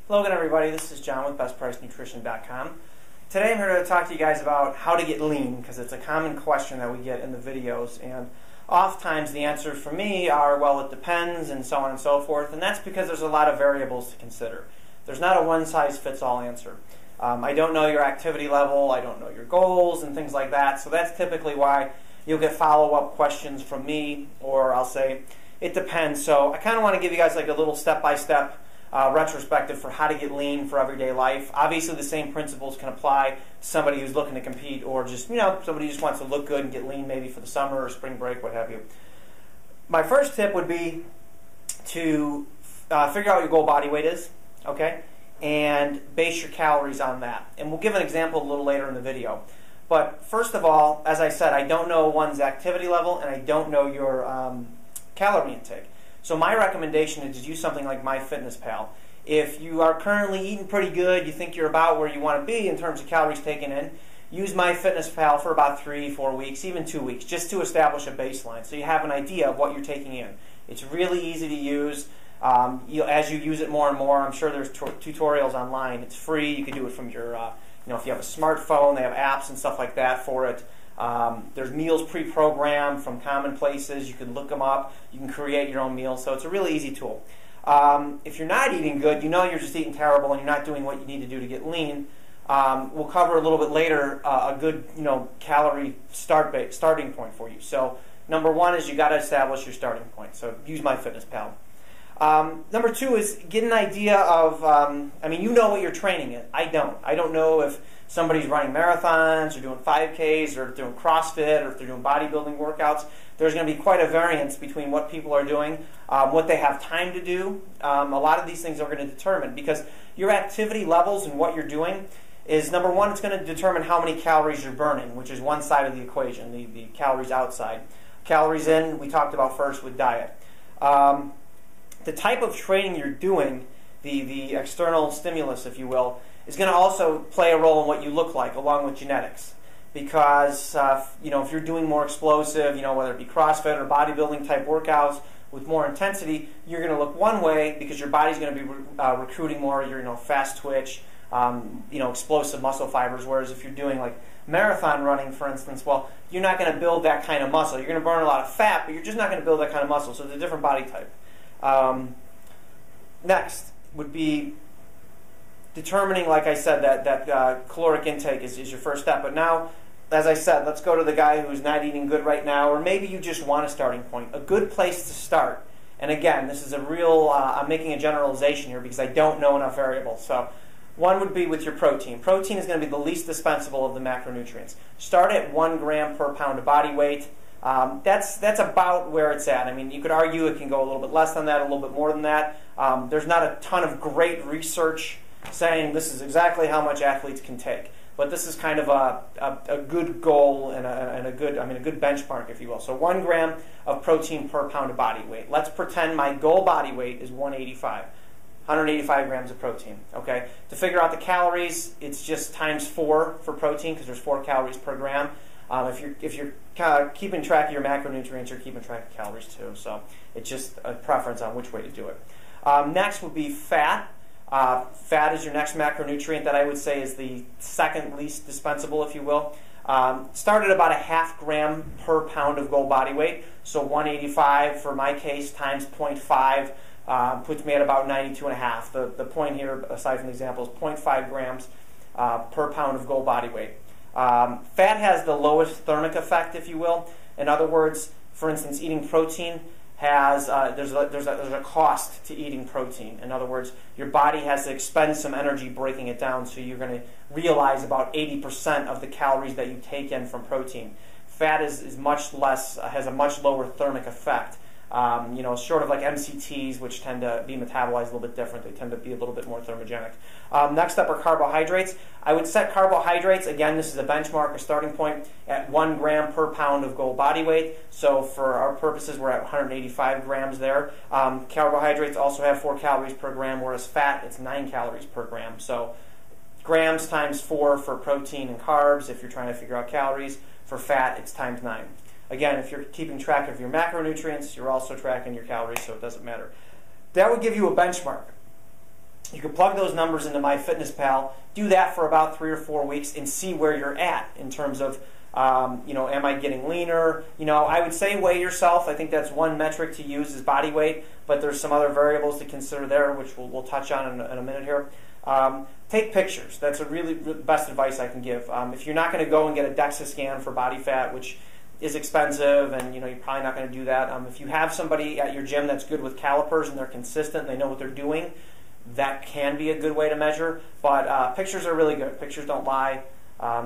Hello again, everybody. This is John with BestPriceNutrition.com. Today I'm here to talk to you guys about how to get lean, because it's a common question that we get in the videos, and oftentimes the answers for me are, well, it depends, and so on and so forth, and that's because there's a lot of variables to consider. There's not a one-size-fits-all answer. I don't know your activity level, I don't know your goals, and things like that, so that's typically why you'll get follow-up questions from me, or I'll say, it depends. So I kind of want to give you guys like a little step-by-step retrospective for how to get lean for everyday life. Obviously, the same principles can apply to somebody who's looking to compete, or just, somebody who just wants to look good and get lean maybe for the summer or spring break, what have you. My first tip would be to figure out what your goal body weight is, okay, and base your calories on that. And we'll give an example a little later in the video. But first of all, as I said, I don't know one's activity level, and I don't know your calorie intake. So my recommendation is to use something like MyFitnessPal. If you are currently eating pretty good, you think you're about where you want to be in terms of calories taken in, use MyFitnessPal for about 3-4 weeks, even 2 weeks, just to establish a baseline so you have an idea of what you're taking in. It's really easy to use. As you use it more and more, I'm sure there's tutorials online. It's free. You can do it from your, if you have a smartphone, they have apps and stuff like that for it. There's meals pre-programmed from common places. You can look them up. You can create your own meals. So it's a really easy tool. If you're not eating good, you're just eating terrible and you're not doing what you need to do to get lean. We'll cover a little bit later a good calorie starting point for you. So number one is you got to establish your starting point. So use MyFitnessPal. Number two is get an idea of, you know what you're training in. I don't. I don't know if somebody's running marathons or doing 5Ks or doing CrossFit or if they're doing bodybuilding workouts. There's going to be quite a variance between what people are doing, what they have time to do. A lot of these things are going to determine, because your activity levels and what you're doing is, number one, it's going to determine how many calories you're burning, which is one side of the equation, the calories outside. Calories in, we talked about first with diet. The type of training you're doing, the external stimulus, if you will, is going to also play a role in what you look like, along with genetics. Because, if you're doing more explosive, whether it be CrossFit or bodybuilding type workouts with more intensity, you're going to look one way because your body's going to be recruiting more your, fast twitch, explosive muscle fibers. Whereas if you're doing like marathon running, for instance, well, you're not going to build that kind of muscle. You're going to burn a lot of fat, but you're just not going to build that kind of muscle. So it's a different body type. Next would be determining, like I said, that caloric intake is your first step. But now, as I said, let's go to the guy who's not eating good right now, or maybe you just want a starting point. A good place to start, and again, this is a real, I'm making a generalization here because I don't know enough variables. So one would be with your protein. Protein is going to be the least dispensable of the macronutrients. Start at 1 gram per pound of body weight. That's about where it's at. You could argue it can go a little bit less than that, a little bit more than that. There's not a ton of great research saying this is exactly how much athletes can take, but this is kind of a good goal and a good benchmark, if you will. So 1 gram of protein per pound of body weight. Let's pretend my goal body weight is 185 grams of protein. Okay, to figure out the calories, it's just times 4 for protein, because there's 4 calories per gram. If you're keeping track of your macronutrients, you're keeping track of calories too. So it's just a preference on which way to do it. Next would be fat. Fat is your next macronutrient that I would say is the second least dispensable, if you will. Start at about 0.5 gram per pound of goal body weight. So 185 for my case times 0.5 puts me at about 92.5. The point here, aside from the example, is 0.5 grams per pound of goal body weight. Fat has the lowest thermic effect, if you will. In other words, for instance, eating protein has there's a cost to eating protein. In other words, your body has to expend some energy breaking it down, so you're going to realize about 80% of the calories that you take in from protein. Fat is much less, has a much lower thermic effect. Sort of like MCTs, which tend to be metabolized a little bit different. They tend to be a little bit more thermogenic. Next up are carbohydrates. I would set carbohydrates, again, this is a benchmark, a starting point, at 1 gram per pound of goal body weight. So for our purposes, we're at 185 grams there. Carbohydrates also have 4 calories per gram, whereas fat, it's 9 calories per gram. So grams times 4 for protein and carbs, if you're trying to figure out calories. For fat, it's times 9. Again, if you're keeping track of your macronutrients, you're also tracking your calories, so it doesn't matter. That would give you a benchmark. You can plug those numbers into MyFitnessPal, do that for about 3 or 4 weeks, and see where you're at in terms of, am I getting leaner? I would say weigh yourself. I think that's one metric to use is body weight, but there's some other variables to consider there, which we'll touch on in a minute here. Take pictures. That's a really best advice I can give. If you're not going to go and get a DEXA scan for body fat, which is expensive, and you're probably not going to do that. If you have somebody at your gym that's good with calipers and they're consistent, and they know what they're doing, that can be a good way to measure. But pictures are really good. Pictures don't lie.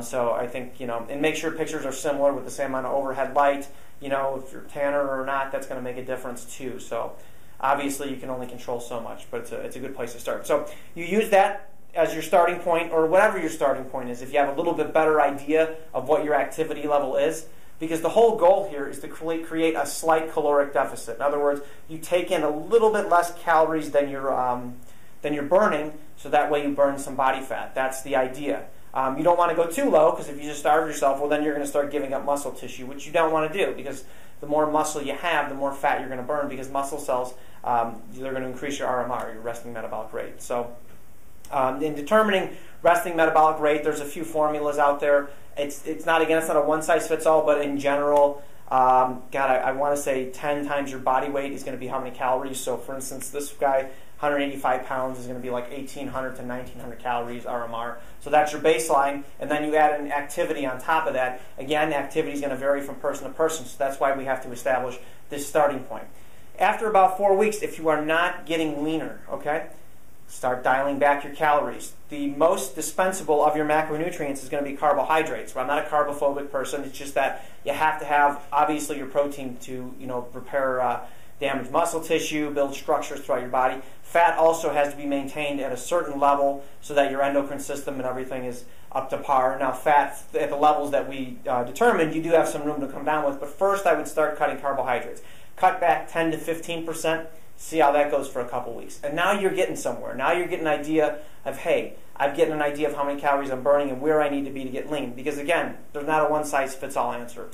So I think, and make sure pictures are similar with the same amount of overhead light. If you're tanner or not, that's going to make a difference too. So obviously you can only control so much, but it's a good place to start. So you use that as your starting point, or whatever your starting point is, if you have a little bit better idea of what your activity level is, because the whole goal here is to create a slight caloric deficit. In other words, you take in a little bit less calories than you're burning, so that way you burn some body fat. That's the idea. You don't want to go too low, because if you just starve yourself, well, then you're going to start giving up muscle tissue, which you don't want to do, because the more muscle you have, the more fat you're going to burn, because muscle cells, they're going to increase your RMR, your resting metabolic rate. So in determining resting metabolic rate, there's a few formulas out there. It's not a one-size-fits-all, but in general, I want to say 10 times your body weight is going to be how many calories. So for instance, this guy, 185 pounds, is going to be like 1,800 to 1,900 calories RMR. So that's your baseline, and then you add an activity on top of that. Again, activity is going to vary from person to person, so that's why we have to establish this starting point. After about 4 weeks, if you are not getting leaner, okay, start dialing back your calories. The most dispensable of your macronutrients is going to be carbohydrates. Well, I'm not a carbophobic person. It's just that you have to have, obviously, your protein to repair damaged muscle tissue, build structures throughout your body. Fat also has to be maintained at a certain level so that your endocrine system and everything is up to par. Now, fat at the levels that we determined, you do have some room to come down with. But first, I would start cutting carbohydrates. Cut back 10 to 15%. See how that goes for a couple weeks. And now you're getting somewhere. Now you're getting an idea of, hey, I'm getting an idea of how many calories I'm burning and where I need to be to get lean. Because again, there's not a one-size-fits-all answer.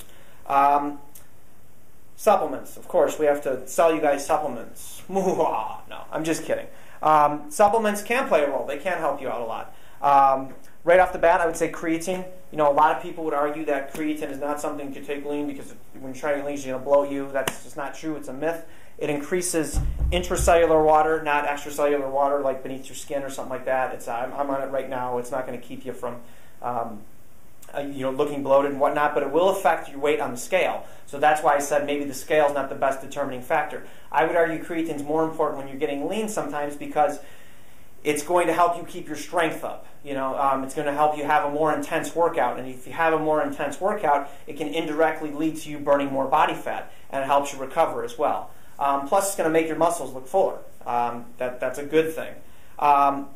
Supplements. Of course, we have to sell you guys supplements. No, I'm just kidding. Supplements can play a role. They can help you out a lot. Right off the bat, I would say creatine. A lot of people would argue that creatine is not something you can take lean, because when you try to get lean, it's going to blow you. That's just not true. It's a myth. It increases intracellular water, not extracellular water like beneath your skin or something like that. I'm on it right now. It's not going to keep you from looking bloated and whatnot, but it will affect your weight on the scale. So that's why I said maybe the scale is not the best determining factor. I would argue creatine is more important when you're getting lean sometimes, because it's going to help you keep your strength up. It's going to help you have a more intense workout, and if you have a more intense workout, it can indirectly lead to you burning more body fat, and it helps you recover as well. Plus, it's going to make your muscles look fuller. That's a good thing.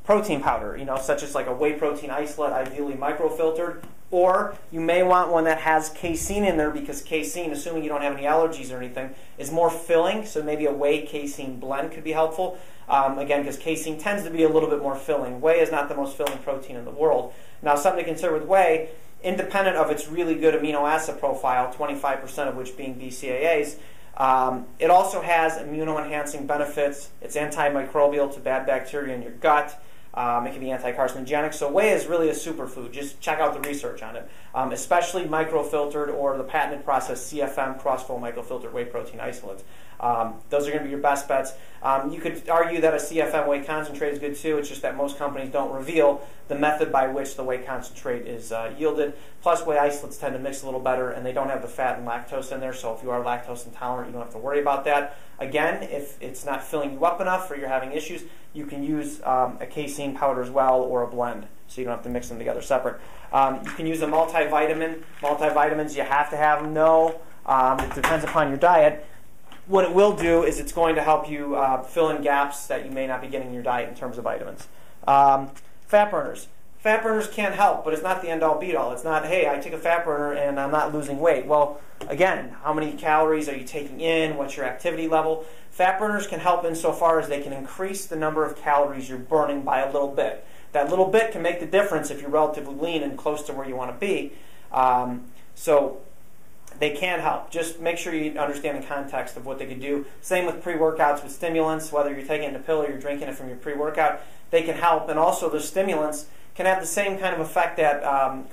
Protein powder, such as like a whey protein isolate, ideally microfiltered, or you may want one that has casein in there, because casein, assuming you don't have any allergies or anything, is more filling. So maybe a whey casein blend could be helpful. Again, because casein tends to be a little bit more filling. Whey is not the most filling protein in the world. Now, something to consider with whey, independent of its really good amino acid profile, 25% of which being BCAAs, it also has immuno-enhancing benefits. It's antimicrobial to bad bacteria in your gut. It can be anti-carcinogenic. So whey is really a superfood. Just check out the research on it, especially microfiltered or the patented process CFM, cross-flow microfiltered whey protein isolates. Those are going to be your best bets. You could argue that a CFM whey concentrate is good too. It's just that most companies don't reveal the method by which the whey concentrate is yielded. Plus, whey isolates tend to mix a little better, and they don't have the fat and lactose in there. So if you are lactose intolerant, you don't have to worry about that. Again, if it's not filling you up enough or you're having issues, you can use a casein powder as well, or a blend, so you don't have to mix them together separate. You can use a multivitamin. Multivitamins, you have to have them. No, it depends upon your diet. What it will do is it's going to help you fill in gaps that you may not be getting in your diet in terms of vitamins. Fat burners. Fat burners can help, but it's not the end-all, be-all. It's not, hey, I take a fat burner and I'm not losing weight. Well, again, how many calories are you taking in? What's your activity level? Fat burners can help insofar as they can increase the number of calories you're burning by a little bit. That little bit can make the difference if you're relatively lean and close to where you want to be. So they can help. Just make sure you understand the context of what they can do. Same with pre-workouts with stimulants, whether you're taking it in a pill or you're drinking it from your pre-workout, they can help. And also those stimulants can have the same kind of effect that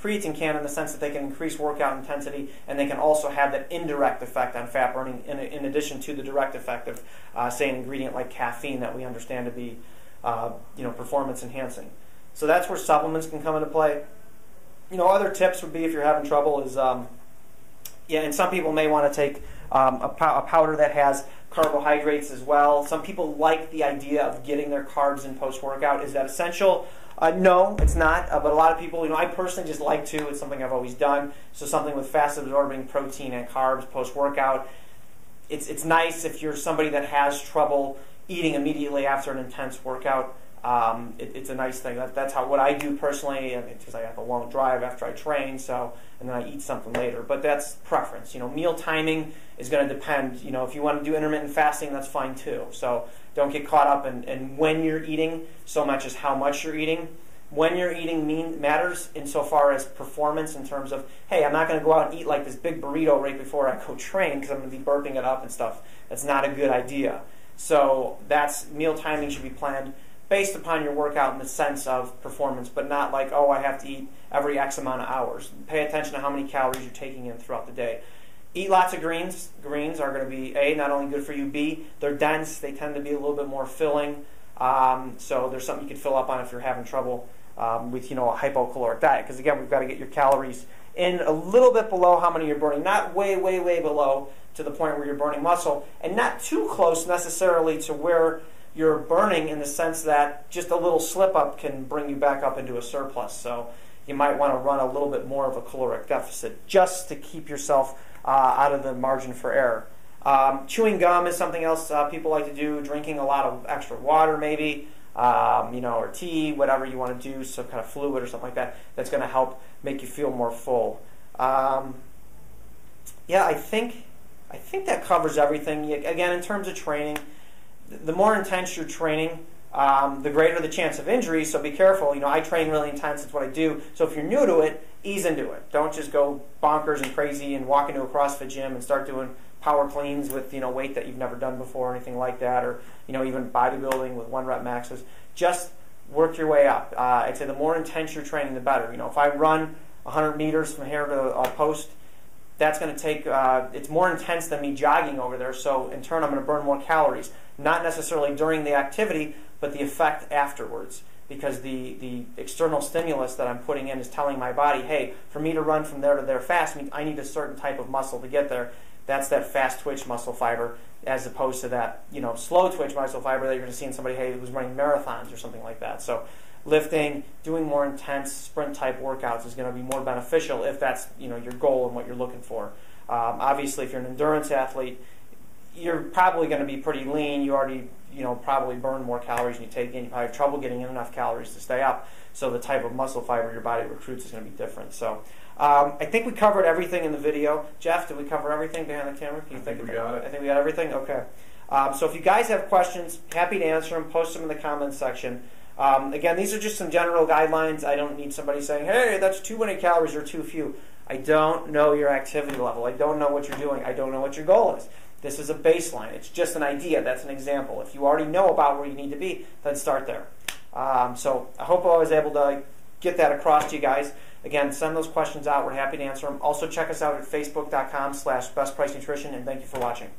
creatine can, in the sense that they can increase workout intensity, and they can also have that indirect effect on fat burning in addition to the direct effect of, say, an ingredient like caffeine that we understand to be performance enhancing. So that's where supplements can come into play. Other tips would be, if you're having trouble, is and some people may want to take a powder that has carbohydrates as well. Some people like the idea of getting their carbs in post-workout. Is that essential? No, it's not. But a lot of people, I personally just like to. It's something I've always done. So something with fast-absorbing protein and carbs post-workout. It's nice if you're somebody that has trouble eating immediately after an intense workout. It's a nice thing. That's what I do personally, because I have a long drive after I train, and then I eat something later. But that's preference. Meal timing is going to depend. If you want to do intermittent fasting, that's fine too. So don't get caught up in when you're eating so much as how much you're eating. When you're eating matters insofar as performance, in terms of, hey, I'm not going to go out and eat like this big burrito right before I go train because I'm going to be burping it up and stuff. That's not a good idea. So meal timing should be planned based upon your workout in the sense of performance, but not like, oh, I have to eat every X amount of hours. Pay attention to how many calories you're taking in throughout the day. Eat lots of greens. Greens are going to be, A, not only good for you, B, they're dense. They tend to be a little bit more filling. So there's something you can fill up on if you're having trouble with a hypocaloric diet. Because again, we've got to get your calories in a little bit below how many you're burning. Not way, way, way below to the point where you're burning muscle, and not too close necessarily to where you're burning, in the sense that just a little slip up can bring you back up into a surplus. So you might want to run a little bit more of a caloric deficit just to keep yourself out of the margin for error. Chewing gum is something else people like to do. Drinking a lot of extra water, maybe, or tea, whatever you want to do, some kind of fluid or something like that. That's going to help make you feel more full. I think that covers everything. Again, in terms of training, the more intense you're training, the greater the chance of injury, so be careful. I train really intense, it's what I do. So if you're new to it, ease into it. Don't just go bonkers and crazy and walk into a CrossFit gym and start doing power cleans with weight that you've never done before or anything like that, or even bodybuilding with 1 rep maxes. Just work your way up. I'd say the more intense you're training, the better. If I run 100 meters from here to a post, that's going to take, it's more intense than me jogging over there, so in turn I'm going to burn more calories. Not necessarily during the activity, but the effect afterwards. Because the external stimulus that I'm putting in is telling my body, hey, for me to run from there to there fast, I need a certain type of muscle to get there. That's that fast twitch muscle fiber, as opposed to that slow twitch muscle fiber that you're going to see in somebody who's running marathons or something like that. So lifting, doing more intense sprint type workouts is going to be more beneficial if that's your goal and what you're looking for. Obviously, if you're an endurance athlete, you're probably going to be pretty lean. You already probably burn more calories than you take in. You probably have trouble getting in enough calories to stay up. So the type of muscle fiber your body recruits is going to be different. So I think we covered everything in the video. Jeff, did we cover everything behind the camera? I think we got it. I think we got everything? Okay. So if you guys have questions, happy to answer them. Post them in the comments section. Again, these are just some general guidelines. I don't need somebody saying, hey, that's too many calories or too few. I don't know your activity level. I don't know what you're doing. I don't know what your goal is. This is a baseline. It's just an idea. That's an example. If you already know about where you need to be, then start there. So I hope I was able to get that across to you guys. Again, send those questions out. We're happy to answer them. Also, check us out at facebook.com/bestpricenutrition, and thank you for watching.